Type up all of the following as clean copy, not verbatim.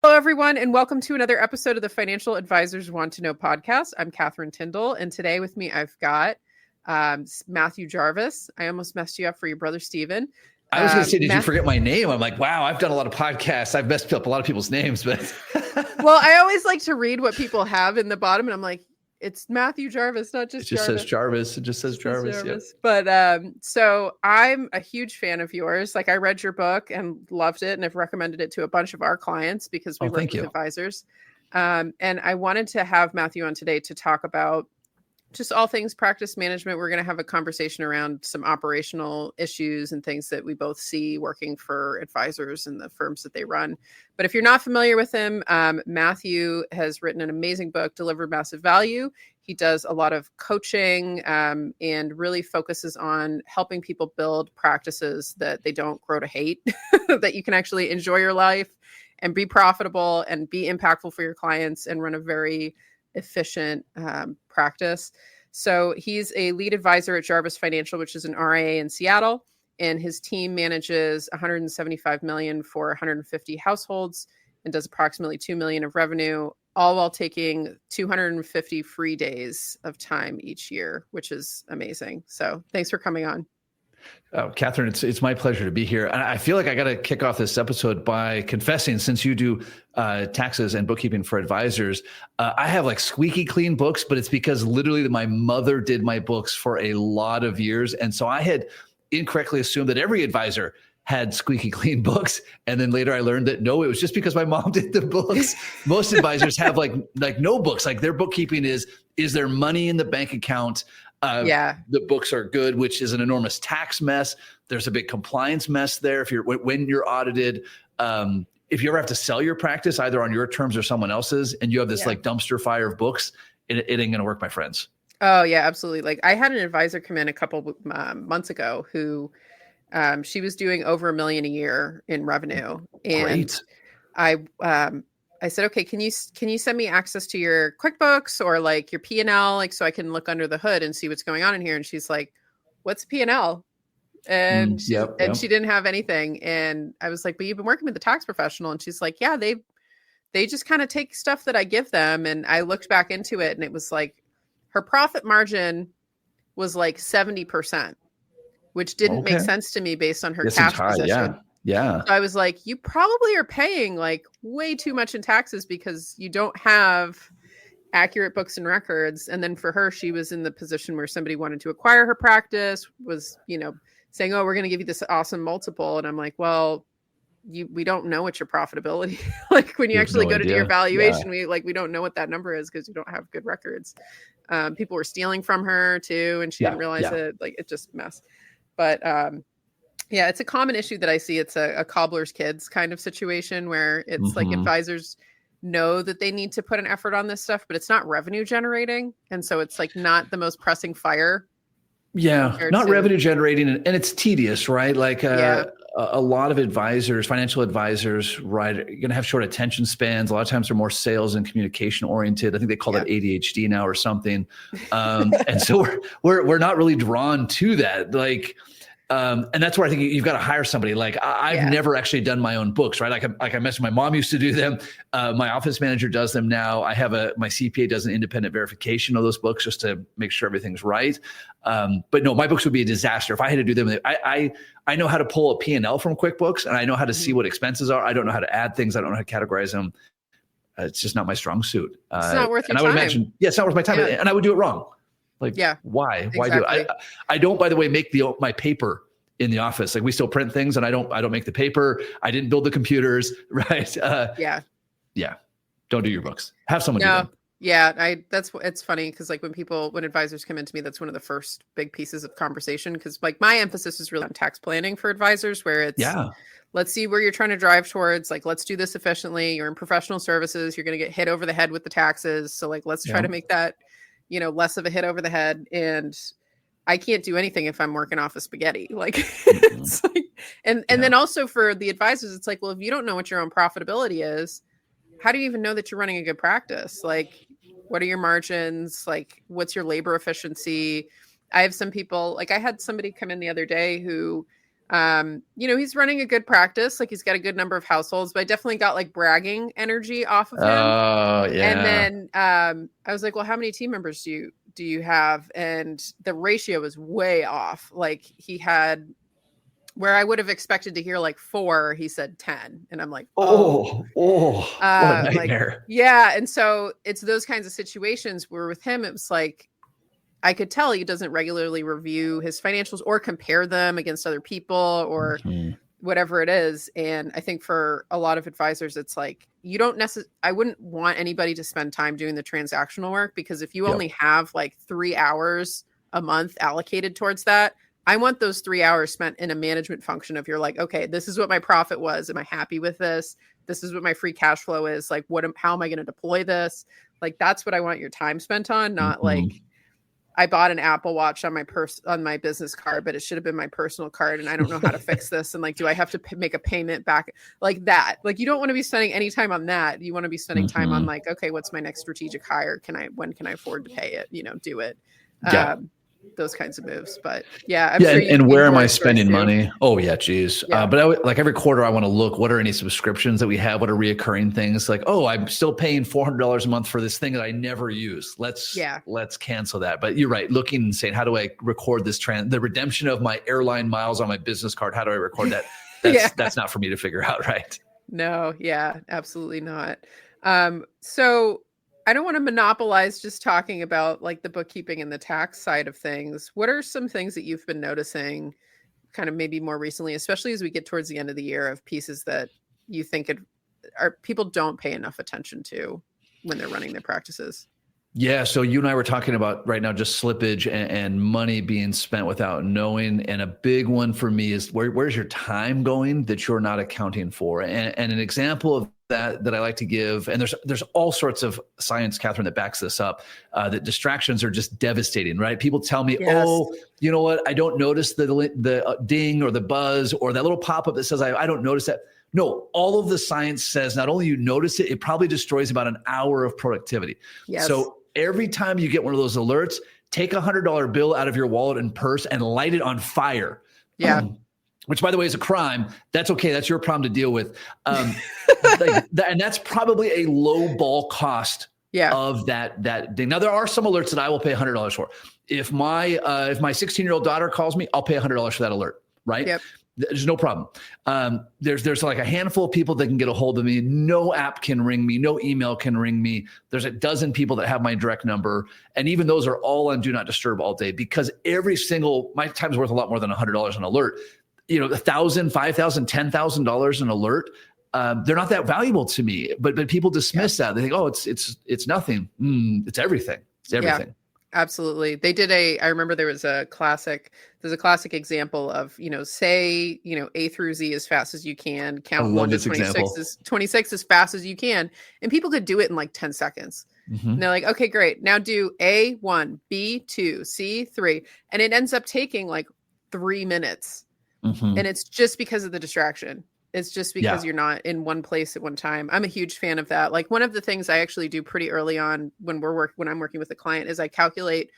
Hello, everyone, and welcome to another episode of the Financial Advisors Want to Know podcast. I'm Catherine Tindall, and today with me, I've got Matthew Jarvis. I almost messed you up for your brother, Steven. I was going to say, did you forget my name? I'm like, wow, I've done a lot of podcasts. I've messed up a lot of people's names, but. Well, I always like to read what people have in the bottom, and I'm like, it's Matthew Jarvis, not just Jarvis. Says Jarvis. It just says Jarvis. Yep. But so I'm a huge fan of yours. Like, I read your book and loved it, and I've recommended it to a bunch of our clients because we work with advisors. And I wanted to have Matthew on today to talk about just all things practice management. We're going to have a conversation around some operational issues and things that we both see working for advisors and the firms that they run. But if you're not familiar with him, Matthew has written an amazing book, Deliver Massive Value. He does a lot of coaching and really focuses on helping people build practices that they don't grow to hate, that you can actually enjoy your life and be profitable and be impactful for your clients and run a very efficient practice. So he's a lead advisor at Jarvis Financial, which is an RIA in Seattle, and his team manages $175 million for 150 households and does approximately $2 million of revenue, all while taking 250 free days of time each year, which is amazing. So thanks for coming on. Catherine, it's my pleasure to be here. And I feel like I got to kick off this episode by confessing, since you do taxes and bookkeeping for advisors, I have like squeaky clean books, but it's because literally my mother did my books for a lot of years. And so I had incorrectly assumed that every advisor had squeaky clean books. And then later I learned that no, it was just because my mom did the books. Most advisors have like no books. Like their bookkeeping is there money in the bank account? The books are good, which is an enormous tax mess. There's a big compliance mess there. When you're audited, if you ever have to sell your practice either on your terms or someone else's, and you have this like dumpster fire of books, it ain't going to work, my friends. Oh yeah, absolutely. Like I had an advisor come in a couple months ago who she was doing over $1 million a year in revenue. And great. I said, okay, can you send me access to your QuickBooks or like your P&L, like so I can look under the hood and see what's going on in here? And she's like, what's P&L? And she didn't have anything. And I was like, but you've been working with the tax professional. And she's like, yeah, they just kind of take stuff that I give them. And I looked back into it and it was like her profit margin was like 70%, which didn't make sense to me based on her cash position. Yeah. So I was like, you probably are paying like way too much in taxes because you don't have accurate books and records. And then for her, she was in the position where somebody wanted to acquire her practice, was, saying, oh, we're going to give you this awesome multiple. And I'm like, well, we don't know what your profitability, like when you actually go to do your valuation, we don't know what that number is because you don't have good records. People were stealing from her too. And she didn't realize it. Like it's just a mess. But, yeah, it's a common issue that I see. It's a cobbler's kids kind of situation where it's like advisors know that they need to put an effort on this stuff, but it's not revenue generating. And so it's like not the most pressing fire. Yeah, not revenue generating. And it's tedious, right? Like a lot of advisors, financial advisors, right, are going to have short attention spans. A lot of times they're more sales and communication oriented. I think they call that ADHD now or something. And so we're not really drawn to that. Like, and that's where I think you've got to hire somebody. Like I've never actually done my own books, right? Like I mentioned, my mom used to do them. My office manager does them now. I have my CPA does an independent verification of those books just to make sure everything's right. But no, my books would be a disaster if I had to do them. I know how to pull a P&L from QuickBooks and I know how to see what expenses are. I don't know how to add things. I don't know how to categorize them. It's just not my strong suit. It's not worth your time. I would imagine, it's not worth my time. And I would do it wrong. Like, why do it? I don't, by the way, make my paper in the office. Like we still print things and I don't make the paper. I didn't build the computers, right? Don't do your books. Have someone do them. Yeah. It's funny. Cause like when advisors come into me, that's one of the first big pieces of conversation. Cause like my emphasis is really on tax planning for advisors where it's, let's see where you're trying to drive towards. Like, let's do this efficiently. You're in professional services. You're going to get hit over the head with the taxes. So like, let's try to make that, less of a hit over the head. And I can't do anything if I'm working off of spaghetti. Like, it's like and then also for the advisors, it's like, well, if you don't know what your own profitability is, how do you even know that you're running a good practice? Like, what are your margins? Like, what's your labor efficiency? I have some people, like I had somebody come in the other day who He's running a good practice. Like he's got a good number of households, but I definitely got like bragging energy off of him. Oh, yeah. And then I was like, well, how many team members do you have? And the ratio was way off. Like he had, where I would have expected to hear like 4, he said 10. And I'm like, what a nightmare. Like, yeah. And so it's those kinds of situations where with him, it was like, I could tell he doesn't regularly review his financials or compare them against other people or whatever it is. And I think for a lot of advisors, it's like, I wouldn't want anybody to spend time doing the transactional work, because if you only have like 3 hours a month allocated towards that, I want those 3 hours spent in a management function of you're like, okay, this is what my profit was. Am I happy with this? This is what my free cash flow is. Like, how am I going to deploy this? Like, that's what I want your time spent on, not like, I bought an Apple Watch on my business card, but it should have been my personal card, and I don't know how to fix this. And like, do I have to make a payment back? Like that. Like, you don't want to be spending any time on that. You want to be spending time on like, okay, what's my next strategic hire? When can I afford to pay it? Do it. Those kinds of moves. But yeah, I'm sure and where am I spending money? Oh yeah, geez. Yeah. But like every quarter, I want to look, what are any subscriptions that we have? What are reoccurring things? Like, oh, I'm still paying $400 a month for this thing that I never use. Let's cancel that. But you're right. Looking and saying, how do I record this the redemption of my airline miles on my business card? How do I record that? That's not for me to figure out, right? No. Yeah, absolutely not. So I don't want to monopolize just talking about like the bookkeeping and the tax side of things. What are some things that you've been noticing kind of maybe more recently, especially as we get towards the end of the year, of pieces that you think people don't pay enough attention to when they're running their practices? Yeah. So you and I were talking about right now just slippage and money being spent without knowing. And a big one for me is where's your time going that you're not accounting for? And an example of that I like to give, and there's all sorts of science, Catherine, that backs this up, that distractions are just devastating, right? People tell me, oh, you know what? I don't notice the ding or the buzz or that little pop-up that says, I don't notice that. No, all of the science says not only you notice it, it probably destroys about an hour of productivity. Yes. So every time you get one of those alerts, take $100 bill out of your wallet and purse and light it on fire. Yeah. Which, by the way, is a crime. That's okay. That's your problem to deal with. And that's probably a low ball cost of that thing. Now, there are some alerts that I will pay $100 for. If my 16-year-old daughter calls me, I'll pay $100 for that alert, right? Yep. There's no problem. There's like a handful of people that can get a hold of me. No app can ring me. No email can ring me. There's a dozen people that have my direct number. And even those are all on Do Not Disturb all day, because my time's worth a lot more than $100 an alert. $1,000, $5,000, $10,000 an alert. They're not that valuable to me, but people dismiss that. They think, oh, it's nothing. It's everything. It's everything. Yeah, absolutely. They did I remember there's a classic example of, say, A through Z as fast as you can, count 1 to 26 as fast as you can. And people could do it in like 10 seconds. Mm-hmm. And they're like, okay, great. Now do A1, B2, C3. And it ends up taking like 3 minutes. Mm-hmm. And it's just because of the distraction. It's just because you're not in one place at one time. I'm a huge fan of that. Like, one of the things I actually do pretty early on when I'm working with a client is I calculate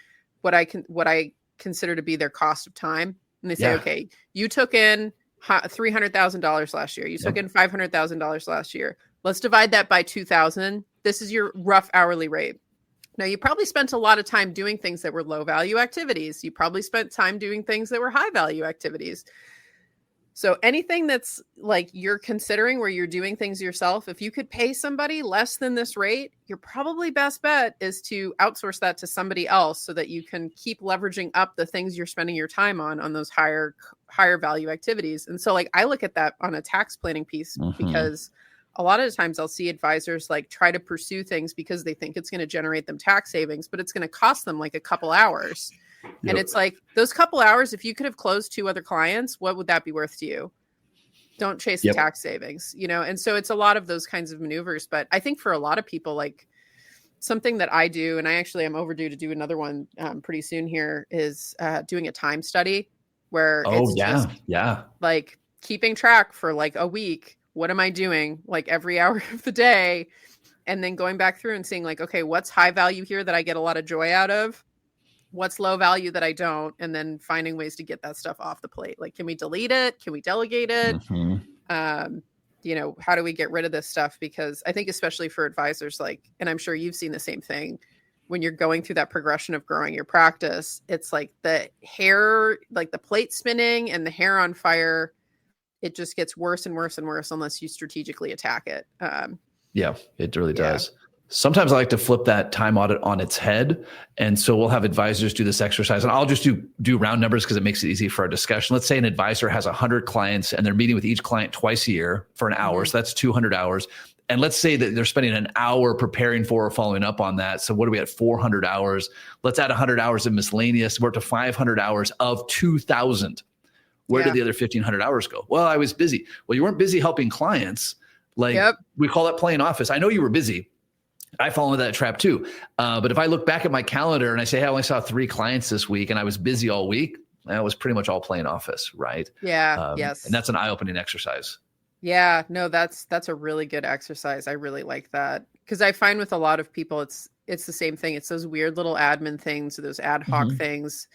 what I consider to be their cost of time. And they say, okay, you took in $300,000 last year. You took in $500,000 last year. Let's divide that by 2,000. This is your rough hourly rate. Now, you probably spent a lot of time doing things that were low value activities. You probably spent time doing things that were high value activities. So anything that's like you're considering where you're doing things yourself, if you could pay somebody less than this rate, your probably best bet is to outsource that to somebody else so that you can keep leveraging up the things you're spending your time on those higher value activities. And so like I look at that on a tax planning piece because a lot of the times I'll see advisors like try to pursue things because they think it's going to generate them tax savings, but it's going to cost them like a couple hours. Yep. And it's like those couple hours, if you could have closed 2 other clients, what would that be worth to you? Don't chase the tax savings, And so it's a lot of those kinds of maneuvers. But I think for a lot of people, like something that I do, and I actually am overdue to do another one pretty soon here, is doing a time study where just like keeping track for like a week. What am I doing like every hour of the day? And then going back through and seeing like, okay, what's high value here that I get a lot of joy out of? what's low value that I don't, and then finding ways to get that stuff off the plate. Like, can we delete it? Can we delegate it? How do we get rid of this stuff? Because I think especially for advisors, like, and I'm sure you've seen the same thing, when you're going through that progression of growing your practice, it's like the hair, like the plate spinning and the hair on fire, it just gets worse and worse and worse unless you strategically attack it. Yeah, it really does. Sometimes I like to flip that time audit on its head. And so we'll have advisors do this exercise, and I'll just do round numbers because it makes it easy for our discussion. Let's say an advisor has 100 clients and they're meeting with each client twice a year for an hour. So that's 200 hours. And let's say that they're spending an hour preparing for or following up on that. So what are we at? 400 hours. Let's add 100 hours of miscellaneous. We're up to 500 hours of 2,000. Where did the other 1,500 hours go? Well, I was busy. Well, you weren't busy helping clients. We call that playing office. I know you were busy. I fall into that trap too. But if I look back at my calendar and I say, hey, I only saw 3 clients this week and I was busy all week, that was pretty much all playing office, right? Yeah. Yes. And that's an eye-opening exercise. Yeah, no, that's a really good exercise. I really like that, because I find with a lot of people, it's the same thing. It's those weird little admin things, or those ad hoc things.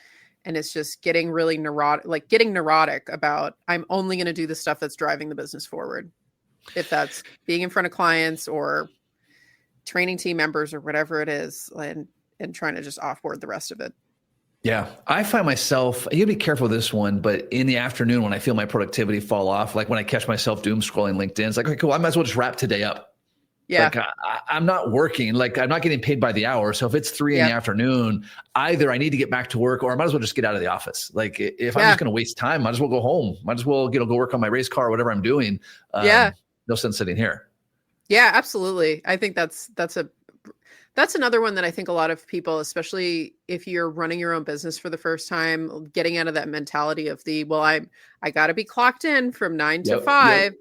And it's just getting really neurotic about, I'm only going to do the stuff that's driving the business forward. If that's being in front of clients or training team members or whatever it is, and trying to just offboard the rest of it. Yeah. I find myself, you gotta be careful with this one, but in the afternoon when I feel my productivity fall off, like when I catch myself doom scrolling LinkedIn, it's like, okay, cool, I might as well just wrap today up. Yeah. Like I'm not working, like I'm not getting paid by the hour. So if it's 3 in the afternoon, either I need to get back to work or I might as well just get out of the office. Like if I'm just going to waste time, might as well go home. Might as well, go work on my race car or whatever I'm doing. No sense sitting here. Yeah, absolutely. I think that's another one that I think a lot of people, especially if you're running your own business for the first time, getting out of that mentality of I got to be clocked in from 9 to 5.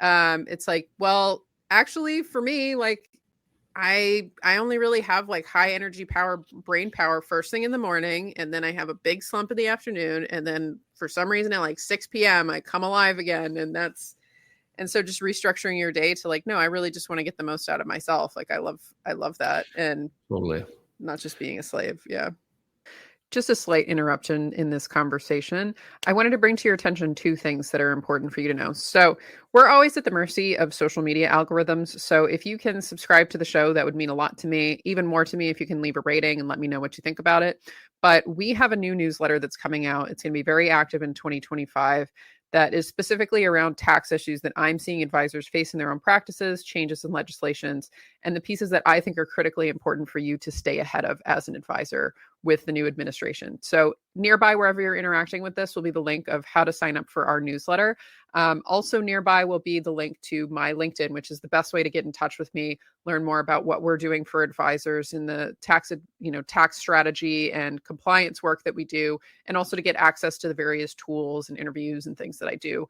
It's like, well, actually for me, like I only really have like high energy power, brain power first thing in the morning. And then I have a big slump in the afternoon. And then for some reason at like 6 p.m. I come alive again. And so just restructuring your day to like, no, I really just want to get the most out of myself. Like I love that. And totally not just being a slave. Yeah. Just a slight interruption in this conversation. I wanted to bring to your attention 2 things that are important for you to know. So we're always at the mercy of social media algorithms. So if you can subscribe to the show, that would mean a lot to me. Even more to me if you can leave a rating and let me know what you think about it. But we have a new newsletter that's coming out. It's going to be very active in 2025. That is specifically around tax issues that I'm seeing advisors face in their own practices, changes in legislations, and the pieces that I think are critically important for you to stay ahead of as an advisor with the new administration. So nearby, wherever you're interacting with this, will be the link of how to sign up for our newsletter. Also nearby will be the link to my LinkedIn, which is the best way to get in touch with me, learn more about what we're doing for advisors in the tax strategy and compliance work that we do, and also to get access to the various tools and interviews and things that I do,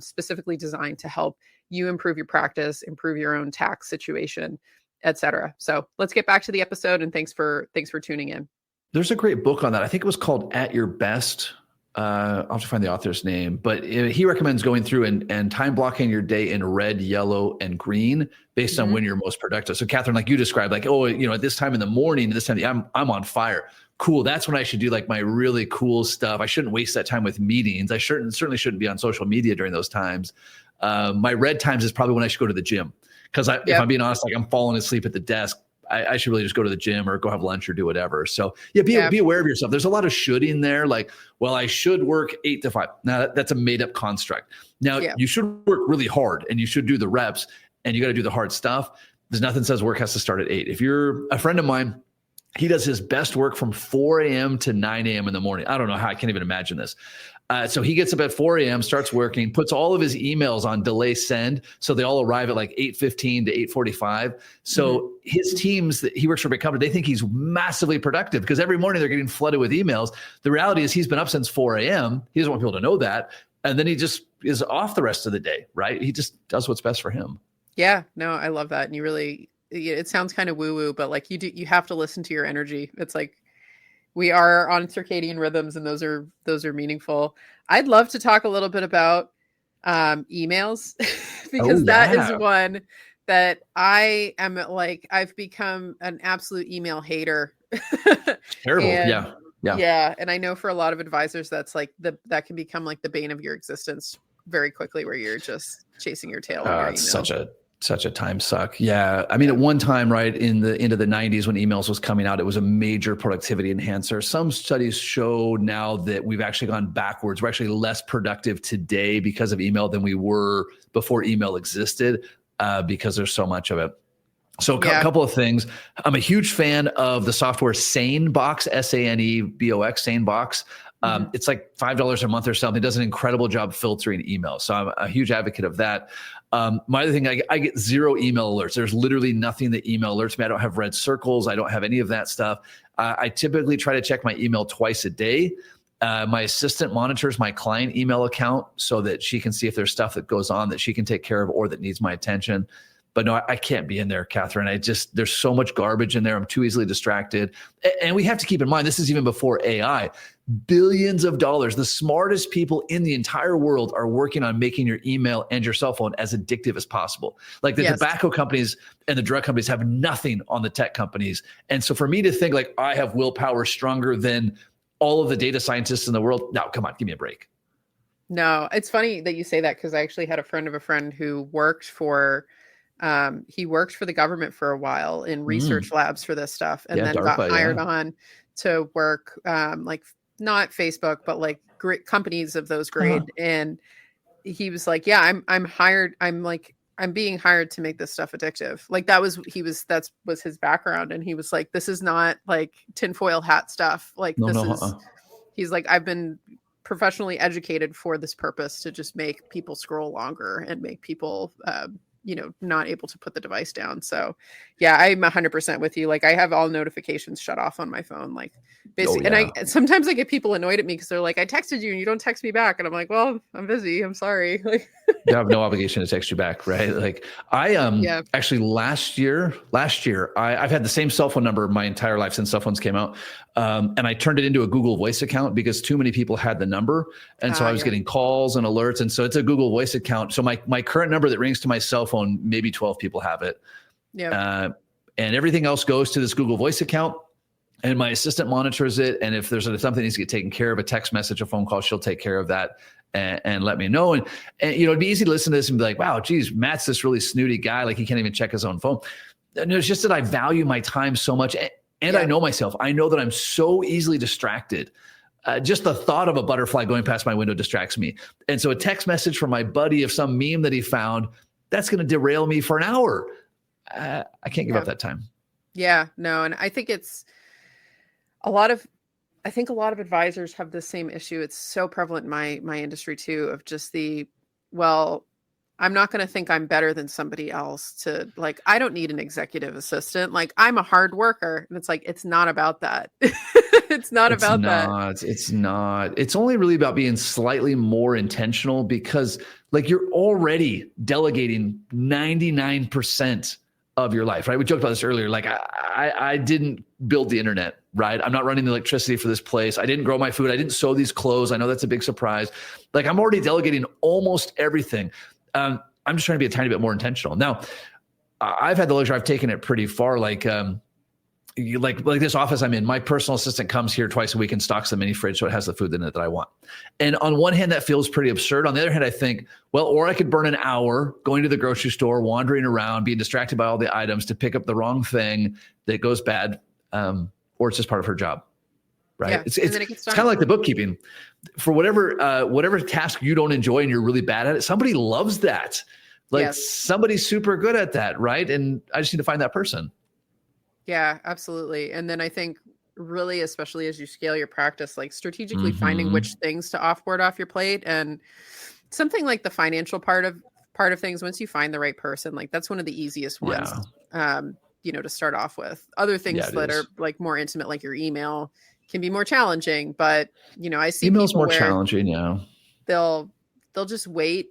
specifically designed to help you improve your practice, improve your own tax situation, etc. So let's get back to the episode, and thanks for tuning in. There's a great book on that. I think it was called At Your Best. I'll have to find the author's name, but he recommends going through and time blocking your day in red, yellow, and green based on when you're most productive. So Catherine, like you described, like, at this time in the morning, at this time, I'm on fire. Cool. That's when I should do like my really cool stuff. I shouldn't waste that time with meetings. I certainly shouldn't be on social media during those times. My red times is probably when I should go to the gym. Because if I'm being honest, like I'm falling asleep at the desk. I should really just go to the gym or go have lunch or do whatever. So be aware of yourself. There's a lot of should in there. Like, well, I should work 8 to 5. Now that's a made up construct. Now you should work really hard and you should do the reps and you got to do the hard stuff. There's nothing says work has to start at 8. If you're a friend of mine, he does his best work from 4 a.m. to 9 a.m. in the morning. I don't know how, I can't even imagine this. So he gets up at 4 a.m., starts working, puts all of his emails on delay send. So they all arrive at like 8:15 to 8:45. So his teams that he works for a big company, they think he's massively productive because every morning they're getting flooded with emails. The reality is he's been up since 4 a.m. He doesn't want people to know that. And then he just is off the rest of the day, right? He just does what's best for him. Yeah, no, I love that. And it sounds kind of woo-woo, but like you have to listen to your energy. It's like, we are on circadian rhythms, and those are meaningful. I'd love to talk a little bit about emails because that is one that I am like, I've become an absolute email hater. Terrible. Yeah. And I know for a lot of advisors, that's like that can become like the bane of your existence very quickly, where you're just chasing your tail on your email. It's such a time suck. Yeah. I mean, at one time, right, into the 90s when emails was coming out, it was a major productivity enhancer. Some studies show now that we've actually gone backwards. We're actually less productive today because of email than we were before email existed, because there's so much of it. So a couple of things. I'm a huge fan of the software SaneBox, SANEBOX, SaneBox. It's like $5 a month or something. It does an incredible job filtering emails. So I'm a huge advocate of that. My other thing, I get 0 email alerts. There's literally nothing that email alerts me. I don't have red circles. I don't have any of that stuff. I typically try to check my email twice a day. My assistant monitors my client email account so that she can see if there's stuff that goes on that she can take care of or that needs my attention. But no, I can't be in there, Catherine. There's so much garbage in there. I'm too easily distracted. And we have to keep in mind, this is even before AI. Billions of dollars. The smartest people in the entire world are working on making your email and your cell phone as addictive as possible. Like the tobacco companies and the drug companies have nothing on the tech companies. And so for me to think like I have willpower stronger than all of the data scientists in the world, no, come on, give me a break. No, it's funny that you say that, because I actually had a friend of a friend who worked for the government for a while in research labs for this stuff, and then DARPA, got hired on to work like not Facebook, but like great companies of those grade. And he was like, yeah, I'm hired. I'm being hired to make this stuff addictive. Like that was his background. And he was like, this is not like tinfoil hat stuff. Like he's like, I've been professionally educated for this purpose, to just make people scroll longer and make people, not able to put the device down. So yeah, I'm 100% with you. Like I have all notifications shut off on my phone, like basically. And sometimes I get people annoyed at me because they're like, I texted you and you don't text me back. And I'm like, well, I'm busy. I'm sorry. Like you have no obligation to text you back. Right. Like I, actually last year, I've had the same cell phone number my entire life since cell phones came out. And I turned it into a Google Voice account because too many people had the number. And so I was getting calls and alerts. And so it's a Google Voice account. So my current number that rings to my cell phone, maybe 12 people have it. Yeah. And everything else goes to this Google Voice account. And my assistant monitors it. And if there's something that needs to get taken care of, a text message, a phone call, she'll take care of that and let me know. And it'd be easy to listen to this and be like, wow, geez, Matt's this really snooty guy. Like he can't even check his own phone. And it's just that I value my time so much. And I know myself. I know that I'm so easily distracted. Just the thought of a butterfly going past my window distracts me. And so a text message from my buddy of some meme that he found, that's going to derail me for an hour. I can't give up that time. Yeah, no. And I think it's a lot of advisors have the same issue. It's so prevalent in my industry too, of just I'm not going to think I'm better than somebody else to like, I don't need an executive assistant. Like I'm a hard worker. And it's like, it's not about that. It's not. It's not. It's only really about being slightly more intentional, because like you're already delegating 99% of your life, right? We joked about this earlier. Like I didn't build the internet, right? I'm not running the electricity for this place. I didn't grow my food. I didn't sew these clothes. I know that's a big surprise. Like I'm already delegating almost everything. I'm just trying to be a tiny bit more intentional. Now, I've had the luxury, I've taken it pretty far. Like this office I'm in, my personal assistant comes here twice a week and stocks the mini fridge so it has the food in it that I want. And on one hand, that feels pretty absurd. On the other hand, I think, well, or I could burn an hour going to the grocery store, wandering around, being distracted by all the items to pick up the wrong thing that goes bad, or it's just part of her job. Right. Yeah. It's kind of like the bookkeeping. For whatever task you don't enjoy and you're really bad at it, somebody loves that. Like somebody's super good at that. Right. And I just need to find that person. Yeah, absolutely. And then I think really, especially as you scale your practice, like strategically finding which things to offboard off your plate, and something like the financial part of things. Once you find the right person, like that's one of the easiest ones, to start off with. Other things that are like more intimate, like your email, can be more challenging, but I see email's more challenging. Yeah. They'll just wait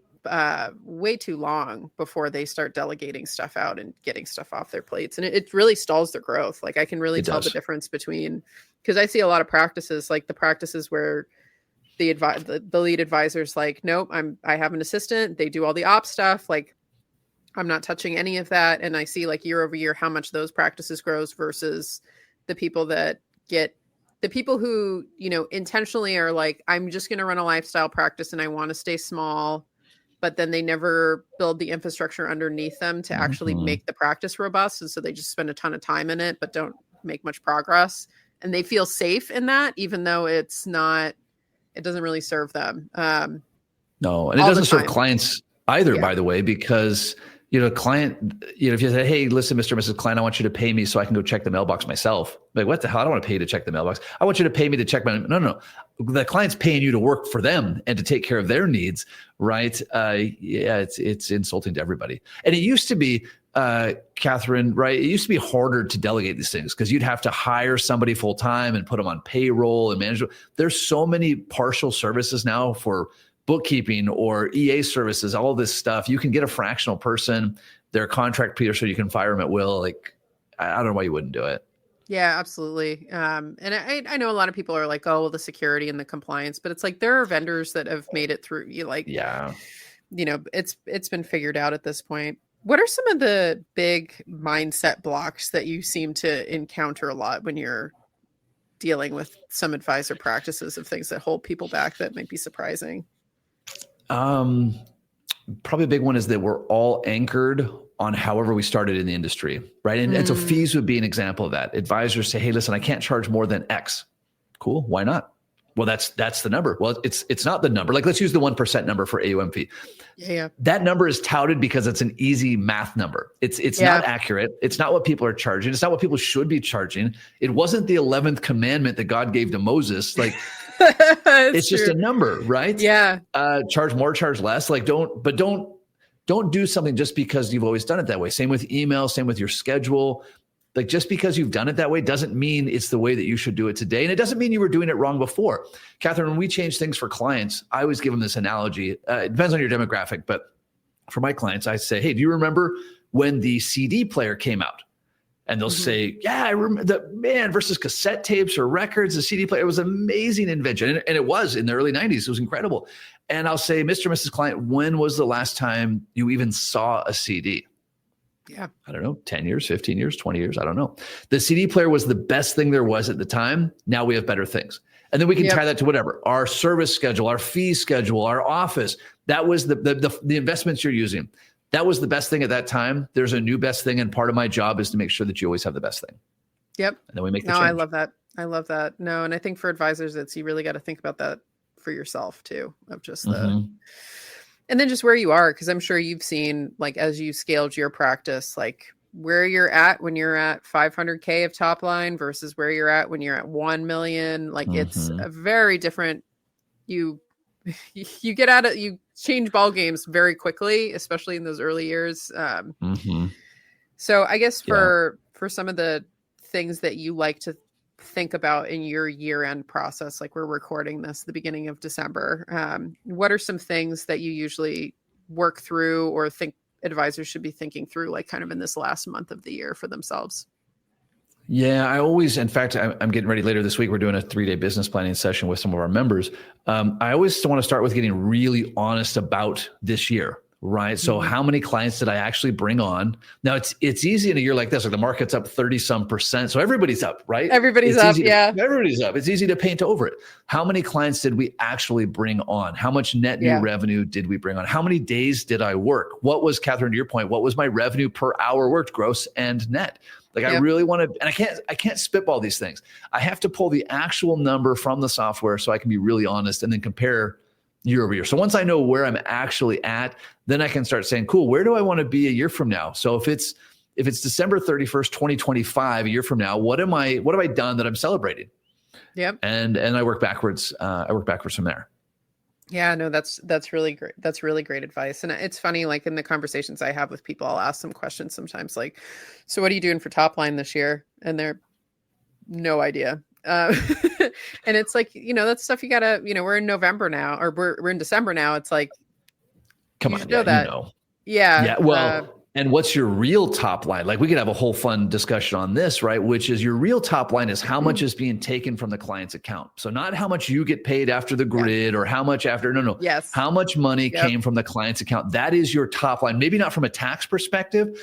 way too long before they start delegating stuff out and getting stuff off their plates. And it really stalls their growth. Like I can really tell the difference between, because I see a lot of practices, like the practices where the lead advisor's like, nope, I have an assistant. They do all the ops stuff. Like I'm not touching any of that. And I see like year over year, how much those practices grows versus the people that get the people who, intentionally are like, I'm just going to run a lifestyle practice and I want to stay small, but then they never build the infrastructure underneath them to actually make the practice robust. And so they just spend a ton of time in it, but don't make much progress. And they feel safe in that, even though it doesn't really serve them. No, and it doesn't serve clients either, by the way, because client, if you say, hey, listen, Mr. and Mrs. Client, I want you to pay me so I can go check the mailbox myself. Like, what the hell? I don't want to pay you to check the mailbox. I want you to pay me to check no. The client's paying you to work for them and to take care of their needs, right? It's insulting to everybody. And it used to be, Catherine, right? It used to be harder to delegate these things because you'd have to hire somebody full time and put them on payroll and management. There's so many partial services now for bookkeeping or EA services, all this stuff. You can get a fractional person, their contract Peter, so you can fire them at will. Like, I don't know why you wouldn't do it. Yeah, absolutely. And I know a lot of people are like, oh, well, the security and the compliance, but it's like, there are vendors that have made it through. It's been figured out at this point. What are some of the big mindset blocks that you seem to encounter a lot when you're dealing with some advisor practices of things that hold people back that might be surprising? Probably a big one is that we're all anchored on however we started in the industry, right? And so fees would be an example of that. Advisors say, hey, listen, I can't charge more than X. Cool. Why not? Well, that's the number. Well, it's not the number. Like, let's use the 1% number for AUM fee. Yeah. That number is touted because it's an easy math number. It's not accurate. It's not what people are charging. It's not what people should be charging. It wasn't the 11th commandment that God gave to Moses. Like, it's just a number, right? Yeah. Charge more, charge less. Like, don't do something just because you've always done it that way. Same with email, same with your schedule. Like, just because you've done it that way doesn't mean it's the way that you should do it today. And it doesn't mean you were doing it wrong before. Catherine, when we change things for clients, I always give them this analogy. It depends on your demographic, but for my clients, I say, hey, do you remember when the CD player came out? And they'll say, yeah, I remember versus cassette tapes or records, the CD player, it was an amazing invention. And it was in the early 90s. It was incredible. And I'll say, Mr. and Mrs. Client, when was the last time you even saw a CD? Yeah, I don't know, 10 years, 15 years, 20 years. I don't know. The CD player was the best thing there was at the time. Now we have better things. And then we can tie that to whatever, our service schedule, our fee schedule, our office. That was the investments you're using. That was the best thing at that time. There's a new best thing. And part of my job is to make sure that you always have the best thing. Yep. And then we make the change. I love that. No, and I think for advisors, you really got to think about that for yourself too, of just and then just where you are, because I'm sure you've seen, like, as you scaled your practice, like where you're at when you're at 500K of top line versus where you're at when you're at 1 million. Like, it's a very different, you get out of, you change ball games very quickly, especially in those early years. So I guess for some of the things that you like to think about in your year-end process, like we're recording this the beginning of December, what are some things that you usually work through or think advisors should be thinking through, like kind of in this last month of the year for themselves? Yeah, I always, in fact, I'm getting ready later this week. We're doing a 3-day business planning session with some of our members. I always want to start with getting really honest about this year. Right. So how many clients did I actually bring on? Now it's easy in a year like this, like the market's up 30-some%. So everybody's up, right? Everybody's up. Everybody's up. It's easy to paint over it. How many clients did we actually bring on? How much net new revenue did we bring on? How many days did I work? What was, Catherine, to your point, what was my revenue per hour worked, gross and net? Like, I really want to, and I can't spitball these things. I have to pull the actual number from the software so I can be really honest and then compare year over year. So once I know where I'm actually at, then I can start saying, cool, where do I want to be a year from now? So if it's December 31st, 2025, a year from now, what have I done that I'm celebrating? Yep. And I work backwards. From there. Yeah, no, that's really great. That's really great advice. And it's funny, like in the conversations I have with people, I'll ask them questions sometimes like, so what are you doing for top line this year? And they're no idea. And it's like, that's stuff you gotta, we're in November now, or we're in December now. It's like, come on, know that. Yeah. Well, And what's your real top line? Like we could have a whole fun discussion on this, right? Which is your real top line is how much is being taken from the client's account. So not how much you get paid after the grid or how much after, no. Yes. How much money came from the client's account. That is your top line. Maybe not from a tax perspective,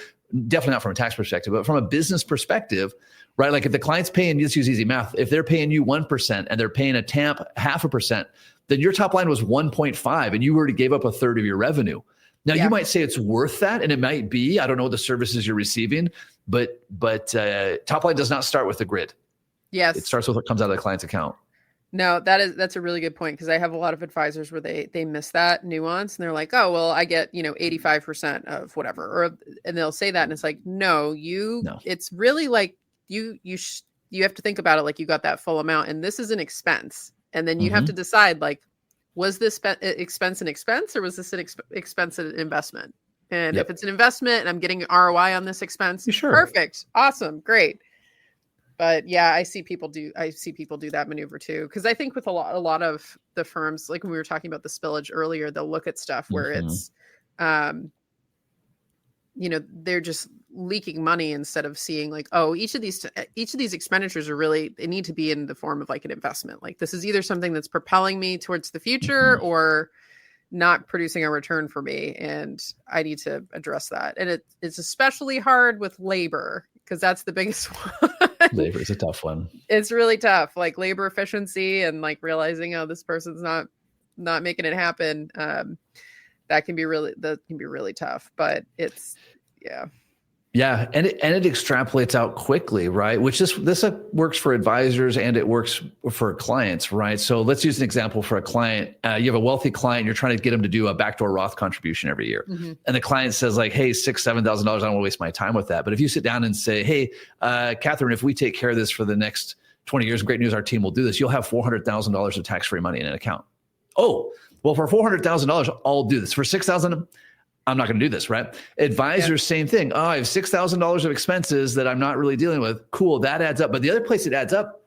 definitely not from a tax perspective, but from a business perspective, right? Like if the client's paying, let's use easy math. If they're paying you 1% and they're paying a TAMP 0.5%, then your top line was 1.5 and you already gave up a third of your revenue. Now you might say it's worth that, and it might be. I don't know the services you're receiving, but top line does not start with the grid. Yes, it starts with what comes out of the client's account. No, that's a really good point, because I have a lot of advisors where they miss that nuance, and they're like, oh well, I get 85% of whatever, and they'll say that, and it's like, no. It's really like you have to think about it like you got that full amount, and this is an expense, and then you have to decide like, was this expense an expense, or was this an expense an investment? And if it's an investment and I'm getting ROI on this expense, perfect, awesome, great. But yeah, I see people do that maneuver too. Because I think with a lot of the firms, like when we were talking about the spillage earlier, they'll look at stuff where it's, they're just leaking money instead of seeing like, oh, each of these expenditures are really, they need to be in the form of like an investment. Like this is either something that's propelling me towards the future or not producing a return for me, and I need to address that. And it's especially hard with labor, because that's the biggest one. Labor is a tough one. It's really tough, like labor efficiency and like realizing, oh, this person's not making it happen. That can be really tough, but it's Yeah, and it extrapolates out quickly, right? Which this works for advisors and it works for clients, right? So let's use an example for a client. You have a wealthy client, you're trying to get them to do a backdoor Roth contribution every year. And the client says like, hey, $6,000, $7,000, I don't want to waste my time with that. But if you sit down and say, hey, Catherine, if we take care of this for the next 20 years, great news, our team will do this. You'll have $400,000 of tax-free money in an account. Oh, well, for $400,000, I'll do this. For $6,000, I'm not going to do this, right? Advisors, same thing. Oh, I have $6,000 of expenses that I'm not really dealing with. Cool, that adds up. But the other place it adds up,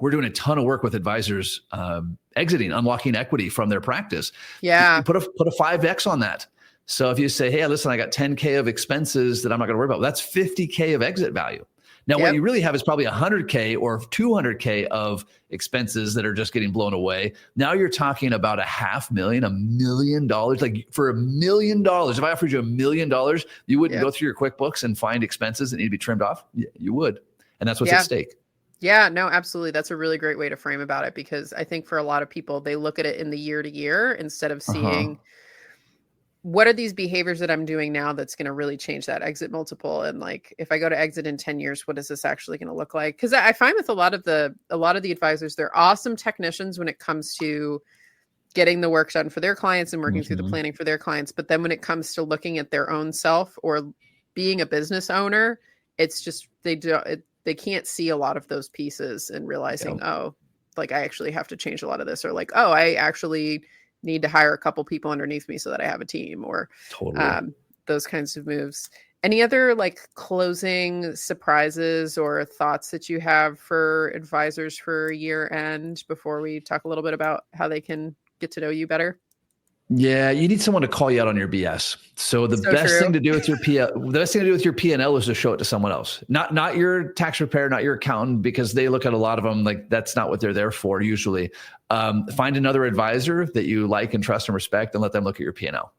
we're doing a ton of work with advisors exiting, unlocking equity from their practice. Yeah. You put a 5X on that. So if you say, hey, listen, I got 10K of expenses that I'm not going to worry about, that's 50K of exit value. Now, what you really have is probably 100K or 200K of expenses that are just getting blown away. Now you're talking about $500,000, $1 million. Like for $1 million, if I offered you $1 million, you wouldn't go through your QuickBooks and find expenses that need to be trimmed off? You would. And that's what's at stake. Yeah, no, absolutely. That's a really great way to frame about it, because I think for a lot of people, they look at it in the year to year instead of seeing what are these behaviors that I'm doing now that's going to really change that exit multiple? And like, if I go to exit in 10 years, what is this actually going to look like? Because I find with a lot of the advisors, they're awesome technicians when it comes to getting the work done for their clients and working through the planning for their clients. But then when it comes to looking at their own self or being a business owner, it's just, they can't see a lot of those pieces and realizing, oh, like I actually have to change a lot of this, or like, oh, I actually need to hire a couple people underneath me so that I have a team, or those kinds of moves. Any other like closing surprises or thoughts that you have for advisors for year end before we talk a little bit about how they can get to know you better? Yeah, you need someone to call you out on your BS. So the best thing to do with your P&L is to show it to someone else, not your tax preparer, not your accountant, because they look at a lot of them like that's not what they're there for usually. Find another advisor that you like and trust and respect, and let them look at your P&L.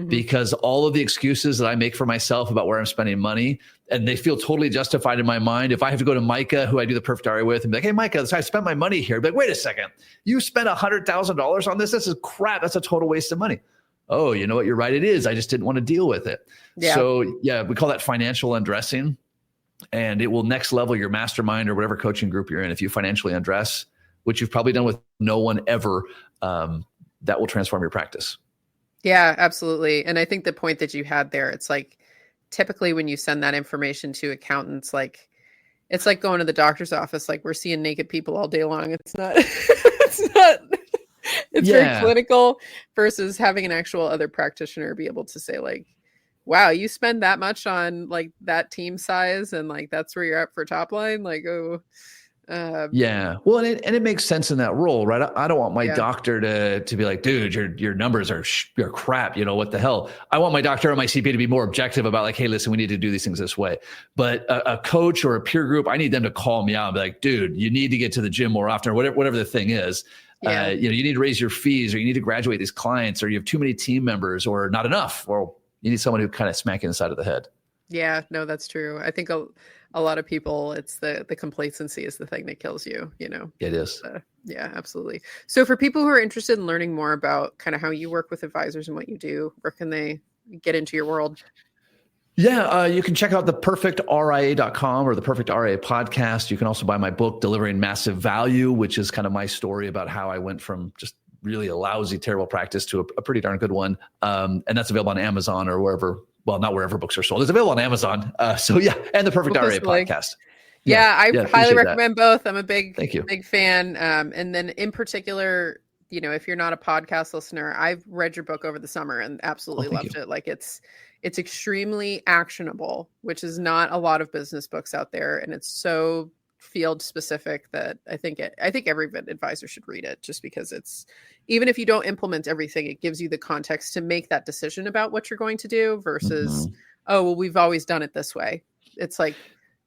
Because all of the excuses that I make for myself about where I'm spending money, and they feel totally justified in my mind. If I have to go to Micah, who I do the perfect RA with, and be like, hey, Micah, so I spent my money here. Be like, wait a second, you spent $100,000 on this? This is crap. That's a total waste of money. Oh, you know what? You're right. It is. I just didn't want to deal with it. Yeah. So yeah, we call that financial undressing, and it will next level your mastermind or whatever coaching group you're in. If you financially undress, which you've probably done with no one ever, that will transform your practice. Yeah, absolutely. And I think the point that you had there, it's like typically when you send that information to accountants, like it's like going to the doctor's office, like we're seeing naked people all day long. It's not, it's very clinical, versus having an actual other practitioner be able to say like, wow, you spend that much on like that team size and like that's where you're at for top line. Like, oh, Yeah. Well, and it makes sense in that role, right? I don't want my doctor to be like, dude, your numbers are crap. You know, what the hell? I want my doctor or my CPA to be more objective about like, hey, listen, we need to do these things this way. But a coach or a peer group, I need them to call me out and be like, dude, you need to get to the gym more often, or whatever the thing is. You need to raise your fees, or you need to graduate these clients, or you have too many team members, or not enough, or you need someone who kind of smack you in the side of the head. Yeah, no, that's true. I think a lot of people, it's the complacency is the thing that kills you, you know? It is. Yeah, absolutely. So for people who are interested in learning more about kind of how you work with advisors and what you do, where can they get into your world? Yeah, you can check out theperfectria.com or the Perfect RIA podcast. You can also buy my book, Delivering Massive Value, which is kind of my story about how I went from just really a lousy, terrible practice to a pretty darn good one. And that's available on Amazon or wherever. Well, not wherever books are sold. It's available on Amazon. So yeah, and the Perfect RIA podcast. I highly recommend both. I'm a big fan. And then in particular, you know, if you're not a podcast listener, I've read your book over the summer and absolutely loved it. Like it's extremely actionable, which is not a lot of business books out there. And it's so field specific that I think every advisor should read it, just because it's, even if you don't implement everything, it gives you the context to make that decision about what you're going to do versus, oh, well, we've always done it this way. It's like,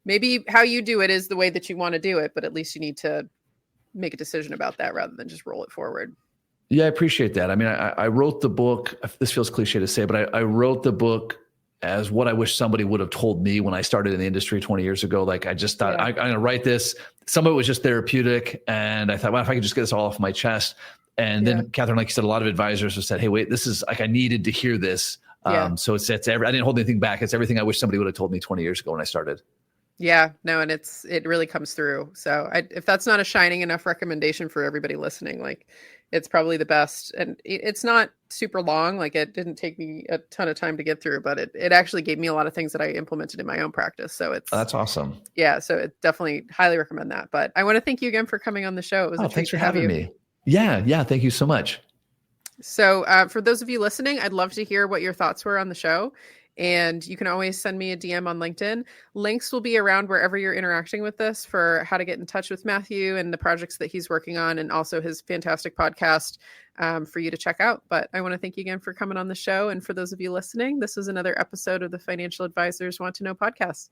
maybe how you do it is the way that you want to do it, but at least you need to make a decision about that rather than just roll it forward. Yeah, I appreciate that. I mean, I wrote the book, this feels cliche to say, but I wrote the book as what I wish somebody would have told me when I started in the industry 20 years ago. Like, I just thought, I'm going to write this. Some of it was just therapeutic. And I thought, well, if I could just get this all off my chest. And then Catherine, like you said, a lot of advisors have said, hey, wait, this is like, I needed to hear this. So it's I didn't hold anything back. It's everything I wish somebody would have told me 20 years ago when I started. Yeah, no, and it really comes through. So if that's not a shining enough recommendation for everybody listening, like, it's probably the best. And it's not super long. Like, it didn't take me a ton of time to get through, but it actually gave me a lot of things that I implemented in my own practice. So that's awesome. Yeah. So it definitely highly recommend that. But I want to thank you again for coming on the show. It was a treat thanks for to have having me. Yeah. Thank you so much. So for those of you listening, I'd love to hear what your thoughts were on the show. And you can always send me a DM on LinkedIn. Links will be around wherever you're interacting with this for how to get in touch with Matthew and the projects that he's working on, and also his fantastic podcast for you to check out. But I want to thank you again for coming on the show. And for those of you listening, this is another episode of the Financial Advisors Want to Know podcast.